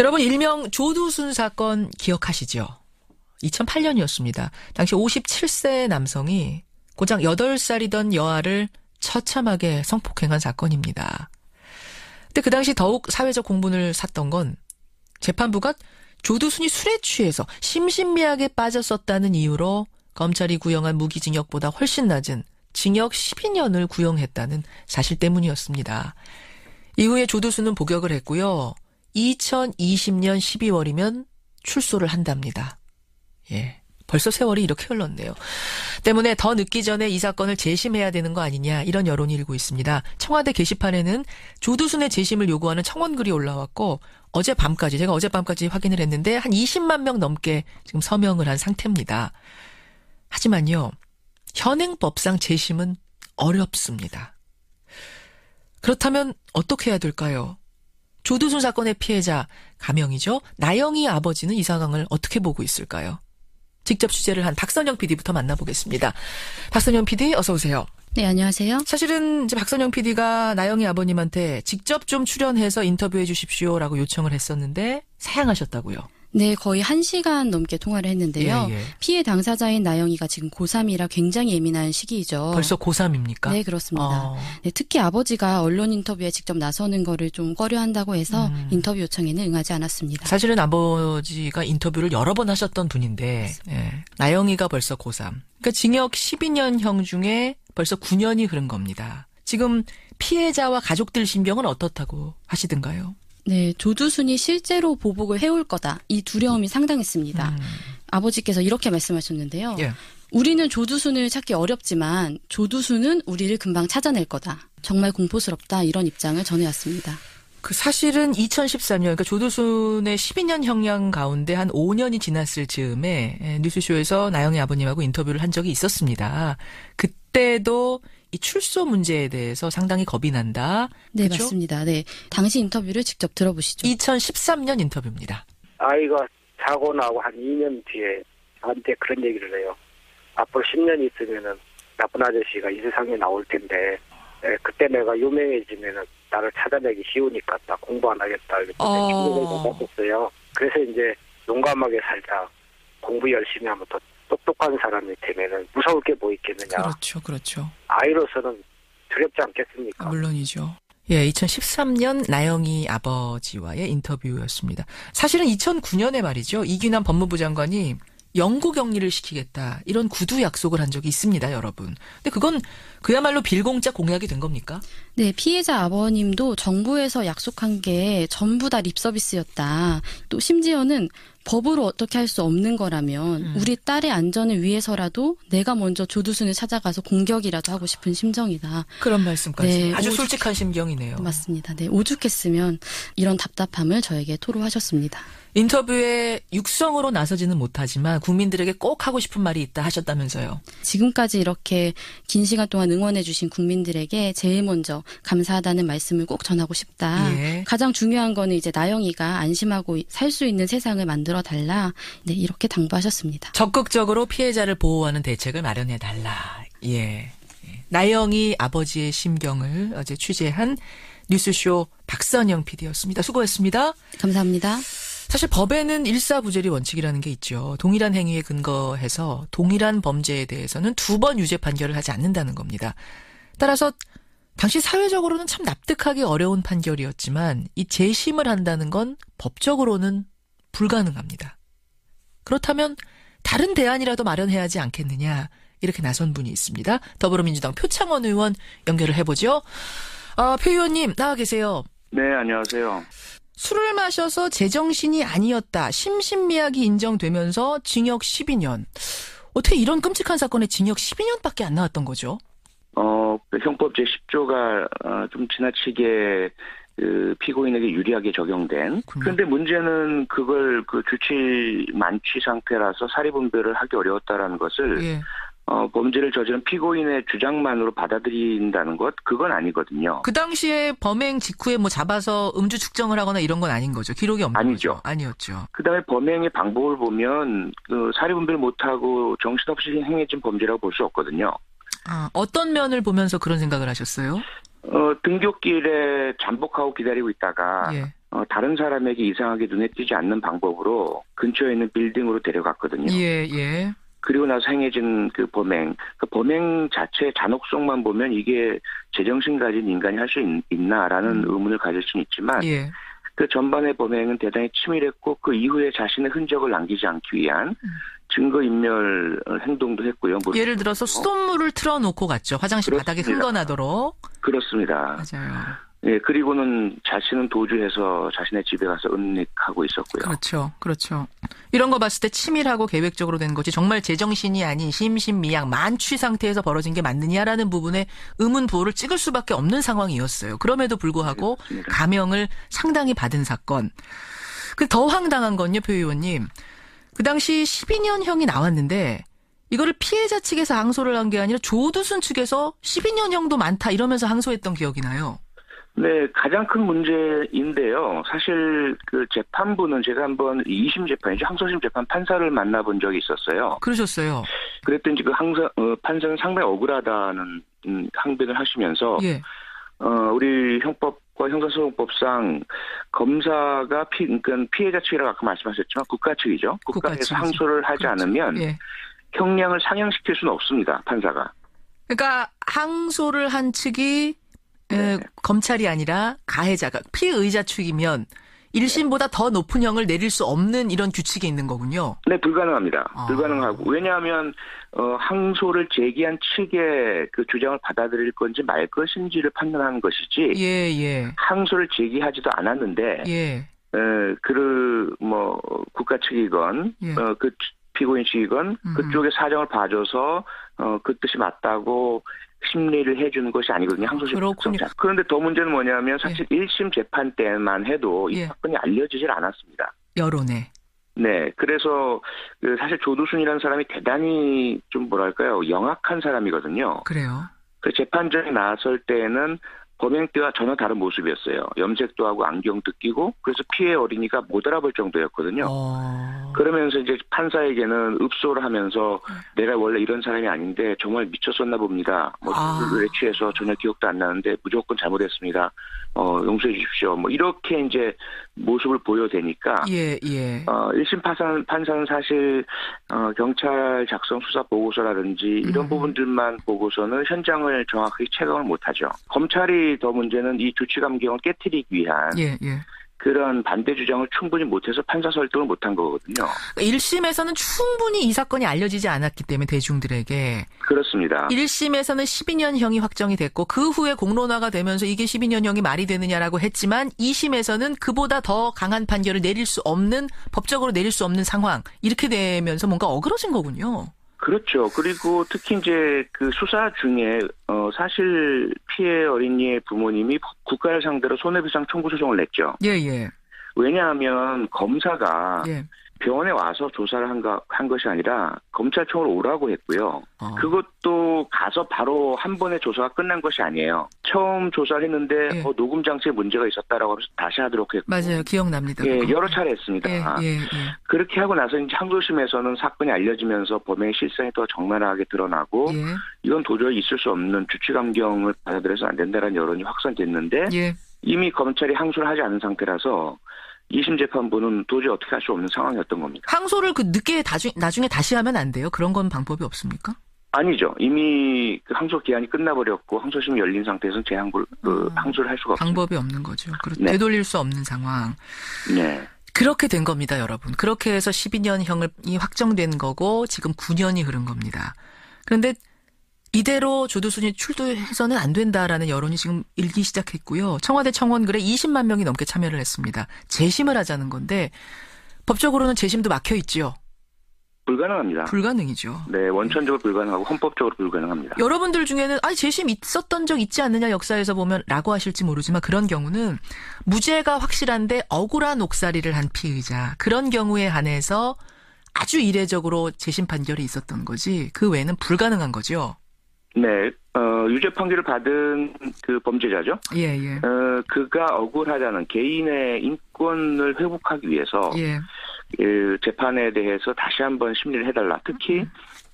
여러분 일명 조두순 사건 기억하시죠? 2008년이었습니다. 당시 57세 남성이 고작 8살이던 여아를 처참하게 성폭행한 사건입니다. 근데 그 당시 더욱 사회적 공분을 샀던 건 재판부가 조두순이 술에 취해서 심신미약에 빠졌었다는 이유로 검찰이 구형한 무기징역보다 훨씬 낮은 징역 12년을 구형했다는 사실 때문이었습니다. 이후에 조두순은 복역을 했고요. 2020년 12월이면 출소를 한답니다. 예, 벌써 세월이 이렇게 흘렀네요. 때문에 더 늦기 전에 이 사건을 재심해야 되는 거 아니냐 이런 여론이 일고 있습니다. 청와대 게시판에는 조두순의 재심을 요구하는 청원글이 올라왔고 제가 어젯밤까지 확인을 했는데 한 20만 명 넘게 지금 서명을 한 상태입니다. 하지만요. 현행법상 재심은 어렵습니다. 그렇다면 어떻게 해야 될까요? 조두순 사건의 피해자, 가명이죠. 나영이 아버지는 이 상황을 어떻게 보고 있을까요? 직접 취재를 한 박선영 PD부터 만나보겠습니다. 박선영 PD 어서 오세요. 네, 안녕하세요. 사실은 이제 박선영 PD가 나영이 아버님한테 직접 좀 출연해서 인터뷰해 주십시오라고 요청을 했었는데 사양하셨다고요. 네, 거의 1시간 넘게 통화를 했는데요. 예. 피해 당사자인 나영이가 지금 고3이라 굉장히 예민한 시기이죠. 벌써 고3입니까? 네, 그렇습니다. 네, 특히 아버지가 언론 인터뷰에 직접 나서는 거를 좀 꺼려한다고 해서 인터뷰 요청에는 응하지 않았습니다. 사실은 아버지가 인터뷰를 여러 번 하셨던 분인데 예, 나영이가 벌써 고3. 그러니까 징역 12년형 중에 벌써 9년이 흐른 겁니다. 지금 피해자와 가족들 심경은 어떻다고 하시던가요? 네, 조두순이 실제로 보복을 해올 거다. 이 두려움이 상당했습니다. 아버지께서 이렇게 말씀하셨는데요. 예. 우리는 조두순을 찾기 어렵지만 조두순은 우리를 금방 찾아낼 거다. 정말 공포스럽다. 이런 입장을 전해왔습니다. 그 사실은 2013년, 그러니까 조두순의 12년 형량 가운데 한 5년이 지났을 즈음에 뉴스쇼에서 나영이 아버님하고 인터뷰를 한 적이 있었습니다. 그때도 이 출소 문제에 대해서 상당히 겁이 난다. 네, 그렇죠? 맞습니다. 네, 당시 인터뷰를 직접 들어보시죠. 2013년 인터뷰입니다. 아이가 사고 나고 한 2년 뒤에 저한테 그런 얘기를 해요. 앞으로 10년 있으면은 나쁜 아저씨가 이 세상에 나올 텐데 그때 내가 유명해지면은 나를 찾아내기 쉬우니까 나 공부 안 하겠다 이렇게 충격을 받았어요. 그래서 이제 용감하게 살자. 공부 열심히 하면 더 똑똑한 사람이 되면은 무서울 게 뭐 있겠느냐. 그렇죠. 아이로서는 두렵지 않겠습니까? 물론이죠. 예, 2013년 나영이 아버지와의 인터뷰였습니다. 사실은 2009년에 말이죠. 이규남 법무부 장관이 영구 격리를 시키겠다. 이런 구두 약속을 한 적이 있습니다, 여러분. 근데 그건 그야말로 빌공짜 공약이 된 겁니까? 네, 피해자 아버님도 정부에서 약속한 게 전부 다 립서비스였다. 또 심지어는 법으로 어떻게 할 수 없는 거라면 우리 딸의 안전을 위해서라도 내가 먼저 조두순을 찾아가서 공격이라도 하고 싶은 심정이다. 그런 말씀까지. 네, 아주 솔직한 심경이네요. 맞습니다. 네, 오죽했으면 이런 답답함을 저에게 토로하셨습니다. 인터뷰에 육성으로 나서지는 못하지만 국민들에게 꼭 하고 싶은 말이 있다 하셨다면서요. 지금까지 이렇게 긴 시간 동안 응원해 주신 국민들에게 제일 먼저 감사하다는 말씀을 꼭 전하고 싶다. 예. 가장 중요한 거는 이제 나영이가 안심하고 살 수 있는 세상을 만들어 달라. 네, 이렇게 당부하셨습니다. 적극적으로 피해자를 보호하는 대책을 마련해 달라. 예. 나영이 아버지의 심경을 어제 취재한 뉴스쇼 박선영 PD였습니다. 수고했습니다. 감사합니다. 사실 법에는 일사부재리 원칙이라는 게 있죠. 동일한 행위에 근거해서 동일한 범죄에 대해서는 2번 유죄 판결을 하지 않는다는 겁니다. 따라서 당시 사회적으로는 참 납득하기 어려운 판결이었지만 이 재심을 한다는 건 법적으로는 불가능합니다. 그렇다면 다른 대안이라도 마련해야 하지 않겠느냐 이렇게 나선 분이 있습니다. 더불어민주당 표창원 의원 연결을 해보죠. 표 의원님 나와 계세요. 네, 안녕하세요. 술을 마셔서 제정신이 아니었다. 심신미약이 인정되면서 징역 12년. 어떻게 이런 끔찍한 사건에 징역 12년밖에 안 나왔던 거죠? 형법 제10조가 좀 지나치게 피고인에게 유리하게 적용된. 그런데 문제는 그걸 주치 만취 상태라서 사리분별을 하기 어려웠다라는 것을 예. 범죄를 저지른 피고인의 주장만으로 받아들인다는 것, 그건 아니거든요. 그 당시에 범행 직후에 뭐 잡아서 음주 측정을 하거나 이런 건 아닌 거죠? 기록이 없는 아니죠. 거죠? 아니었죠. 그다음에 범행의 방법을 보면 사리분별 못하고 정신없이 행해진 범죄라고 볼 수 없거든요. 어떤 면을 보면서 그런 생각을 하셨어요? 등굣길에 잠복하고 기다리고 있다가 예. 다른 사람에게 이상하게 눈에 띄지 않는 방법으로 근처에 있는 빌딩으로 데려갔거든요. 예, 예. 그리고 나서 행해진 그 범행, 그 범행 자체의 잔혹성만 보면 이게 제정신 가진 인간이 할 수 있나라는 의문을 가질 수는 있지만 예. 그 전반의 범행은 대단히 치밀했고 그 이후에 자신의 흔적을 남기지 않기 위한 증거인멸 행동도 했고요. 예를 들어서 수돗물을 틀어놓고 갔죠. 화장실 바닥에 그렇습니다. 흥건하도록. 그렇습니다. 맞아요. 예, 그리고는 자신은 도주해서 자신의 집에 가서 은닉하고 있었고요. 그렇죠. 그렇죠. 이런 거 봤을 때 치밀하고 계획적으로 된 거지 정말 제정신이 아닌 심신미약 만취 상태에서 벌어진 게 맞느냐라는 부분에 의문부호를 찍을 수밖에 없는 상황이었어요. 그럼에도 불구하고 그렇습니다. 감형을 상당히 받은 사건. 그 더 황당한 건요, 표 의원님. 그 당시 12년형이 나왔는데 이거를 피해자 측에서 항소를 한 게 아니라 조두순 측에서 12년형도 많다 이러면서 항소했던 기억이 나요. 네, 가장 큰 문제인데요. 사실 그 재판부는 제가 한번 2심 재판이죠. 항소심 재판 판사를 만나본 적이 있었어요. 그러셨어요. 그랬더니 그 판사는 상당히 억울하다는 항변을 하시면서 예. 우리 형법과 형사소송법상 검사가 그러니까 피해자 측이라고 아까 말씀하셨지만 국가 측이죠. 국가에서 측이죠. 항소를 하지 그렇죠. 않으면 예. 형량을 상향시킬 수는 없습니다. 판사가. 그러니까 항소를 한 측이 네. 검찰이 아니라 가해자가 피의자 측이면 1심보다 더 높은 형을 내릴 수 없는 이런 규칙이 있는 거군요. 네, 불가능합니다. 아. 불가능하고. 왜냐하면 항소를 제기한 측의 그 주장을 받아들일 건지 말 것인지를 판단하는 것이지. 예, 예. 항소를 제기하지도 않았는데 예. 국가 측이건 예. 그 피고인 측이건 그쪽의 사정을 봐줘서 그 뜻이 맞다고 심리를 해주는 것이 아니거든요. 항소심. 그렇군요. 그런데 더 문제는 뭐냐면 사실 1심 재판 때만 해도 이 예. 사건이 알려지질 않았습니다. 여론에. 네, 그래서 사실 조두순이라는 사람이 대단히 좀 뭐랄까요, 영악한 사람이거든요. 그래요. 그 재판정에 나왔을 때는 범행 때와 전혀 다른 모습이었어요. 염색도 하고 안경도 끼고 그래서 피해 어린이가 못 알아볼 정도였거든요. 그러면서 이제 판사에게는 읍소를 하면서 내가 원래 이런 사람이 아닌데 정말 미쳤었나 봅니다. 술을 취해서 전혀 기억도 안 나는데 무조건 잘못했습니다. 용서해 주십시오. 이렇게 이제 모습을 보여대니까. 예, 예. 1심 판사는 사실, 경찰 작성 수사 보고서라든지 이런 부분들만 보고서는 현장을 정확하게 체감을 못하죠. 검찰이 더 문제는 이 조치감경을 깨트리기 위한. 예, 예. 그런 반대 주장을 충분히 못해서 판사 설득을 못한 거거든요. 1심에서는 충분히 이 사건이 알려지지 않았기 때문에 대중들에게. 그렇습니다. 1심에서는 12년형이 확정이 됐고 그 후에 공론화가 되면서 이게 12년형이 말이 되느냐라고 했지만 2심에서는 그보다 더 강한 판결을 내릴 수 없는 법적으로 내릴 수 없는 상황 이렇게 되면서 뭔가 어그러진 거군요. 그렇죠. 그리고 특히 이제 그 수사 중에 사실 피해 어린이의 부모님이 국가를 상대로 손해배상 청구 소송을 냈죠. 예, 예. 왜냐하면 검사가 예. 병원에 와서 조사를 한 것이 아니라 검찰청으로 오라고 했고요. 그것도 가서 바로 한 번에 조사가 끝난 것이 아니에요. 처음 조사를 했는데 예. 녹음 장치에 문제가 있었다라고 하면서 다시 하도록 했고. 맞아요. 기억납니다. 예, 그거. 여러 차례 했습니다. 예, 예, 예. 그렇게 하고 나서 이제 항소심에서는 사건이 알려지면서 범행의 실상이 더 적나라하게 드러나고 예. 이건 도저히 있을 수 없는 주치감경을 받아들여서 안 된다는 여론이 확산됐는데 예. 이미 검찰이 항소를 하지 않은 상태라서 2심 재판부는 도저히 어떻게 할 수 없는 상황이었던 겁니다. 항소를 그 늦게 나중에 다시 하면 안 돼요? 그런 건 방법이 없습니까? 아니죠. 이미 그 항소 기한이 끝나버렸고 항소심이 열린 상태에서는 항소를 할 수가 없습니다. 방법이 없는 거죠. 네. 되돌릴 수 없는 상황. 네. 그렇게 된 겁니다, 여러분. 그렇게 해서 12년형이 확정된 거고 지금 9년이 흐른 겁니다. 그런데 이대로 조두순이 출두해서는 안 된다라는 여론이 지금 일기 시작했고요. 청와대 청원글에 20만 명이 넘게 참여를 했습니다. 재심을 하자는 건데 법적으로는 재심도 막혀 있죠. 불가능합니다. 불가능이죠. 네, 원천적으로 불가능하고 헌법적으로 불가능합니다. 여러분들 중에는 재심 있었던 적 있지 않느냐 역사에서 보면 라고 하실지 모르지만 그런 경우는 무죄가 확실한데 억울한 옥살이를 한 피의자 그런 경우에 한해서 아주 이례적으로 재심 판결이 있었던 거지 그 외에는 불가능한 거죠. 네, 유죄 판결을 받은 그 범죄자죠. 예, 예. 그가 억울하다는 개인의 인권을 회복하기 위해서 예. 재판에 대해서 다시 한번 심리를 해달라. 특히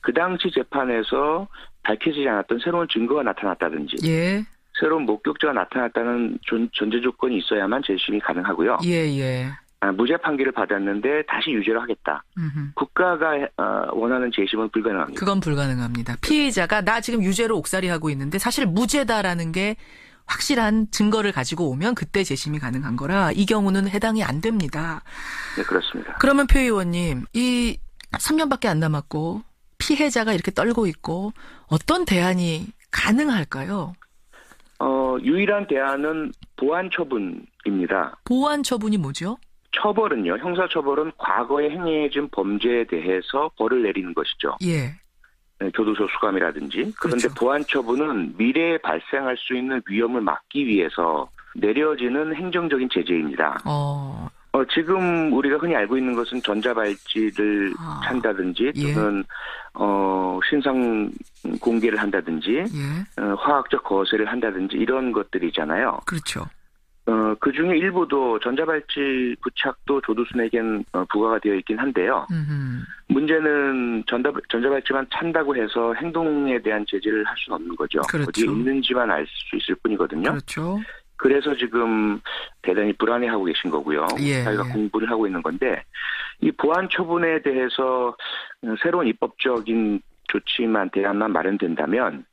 그 당시 재판에서 밝혀지지 않았던 새로운 증거가 나타났다든지. 예. 새로운 목격자가 나타났다는 전제 조건이 있어야만 재심이 가능하고요. 예. 무죄 판결을 받았는데 다시 유죄를 하겠다. 국가가 원하는 재심은 불가능합니다. 그건 불가능합니다. 피해자가 나 지금 유죄로 옥살이하고 있는데 사실 무죄다라는 게 확실한 증거를 가지고 오면 그때 재심이 가능한 거라 이 경우는 해당이 안 됩니다. 네, 그렇습니다. 그러면 표 의원님, 이 3년밖에 안 남았고 피해자가 이렇게 떨고 있고 어떤 대안이 가능할까요? 유일한 대안은 보완 처분입니다. 보완 처분이 뭐죠? 처벌은요. 형사처벌은 과거에 행해진 범죄에 대해서 벌을 내리는 것이죠. 예. 교도소 수감이라든지. 그런데 그렇죠. 보완 처분은 미래에 발생할 수 있는 위험을 막기 위해서 내려지는 행정적인 제재입니다. 지금 우리가 흔히 알고 있는 것은 전자발찌를 찬다든지 또는 신상 공개를 한다든지 화학적 거세를 한다든지 이런 것들이잖아요. 그렇죠. 그중에 일부도 전자발찌 부착도 조두순에겐 부과가 되어 있긴 한데요. 문제는 전자발찌만 찬다고 해서 행동에 대한 제재를 할 수는 없는 거죠. 그렇죠. 어디에 있는지만 알 수 있을 뿐이거든요. 그렇죠. 그래서 지금 대단히 불안해하고 계신 거고요. 자기가 공부를 하고 있는 건데 이 보완 처분에 대해서 새로운 입법적인 조치만 대안만 마련된다면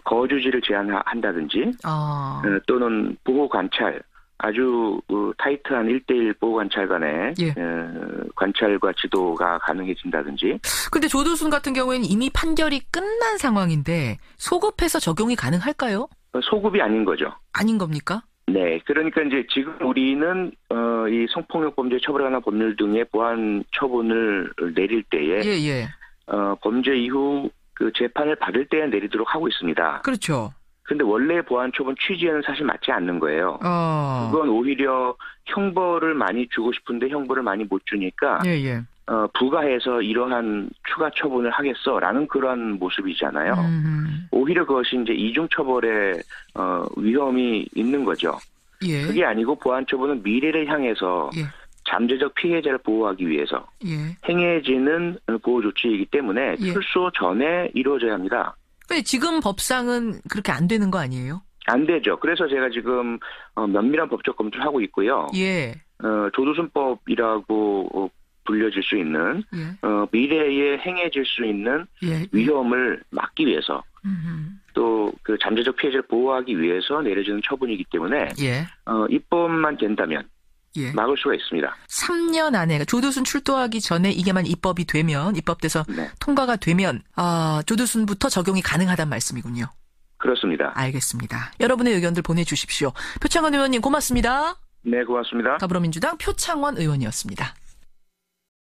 거주지를 제한한다든지 또는 보호 관찰 아주 타이트한 1:1 보호 관찰관의 관찰과 지도가 가능해진다든지. 근데 조두순 같은 경우에는 이미 판결이 끝난 상황인데 소급해서 적용이 가능할까요? 소급이 아닌 거죠. 아닌 겁니까? 네. 그러니까 이제 지금 우리는 이 성폭력 범죄 처벌에 관한 법률 등의 보완 처분을 내릴 때에 범죄 이후 그 재판을 받을 때에 내리도록 하고 있습니다. 그렇죠. 그런데 원래 보완 처분 취지에는 사실 맞지 않는 거예요. 그건 오히려 형벌을 많이 주고 싶은데 형벌을 많이 못 주니까 부가해서 이러한 추가 처분을 하겠어라는 그런 모습이잖아요. 오히려 그것이 이제 이중 처벌의 위험이 있는 거죠. 그게 아니고 보완 처분은 미래를 향해서 잠재적 피해자를 보호하기 위해서 행해지는 보호 조치이기 때문에 출소 전에 이루어져야 합니다. 근데 지금 법상은 그렇게 안 되는 거 아니에요? 안 되죠. 그래서 제가 지금 면밀한 법적 검토를 하고 있고요. 조두순법이라고 불려질 수 있는 미래에 행해질 수 있는 위험을 막기 위해서 또 그 잠재적 피해자를 보호하기 위해서 내려지는 처분이기 때문에 입법만 된다면 막을 수가 있습니다. 3년 안에 조두순 출두하기 전에 이게만 입법이 되면 입법돼서 통과가 되면 조두순부터 적용이 가능하단 말씀이군요. 그렇습니다. 알겠습니다. 여러분의 의견들 보내주십시오. 표창원 의원님 고맙습니다. 네, 고맙습니다. 더불어민주당 표창원 의원이었습니다.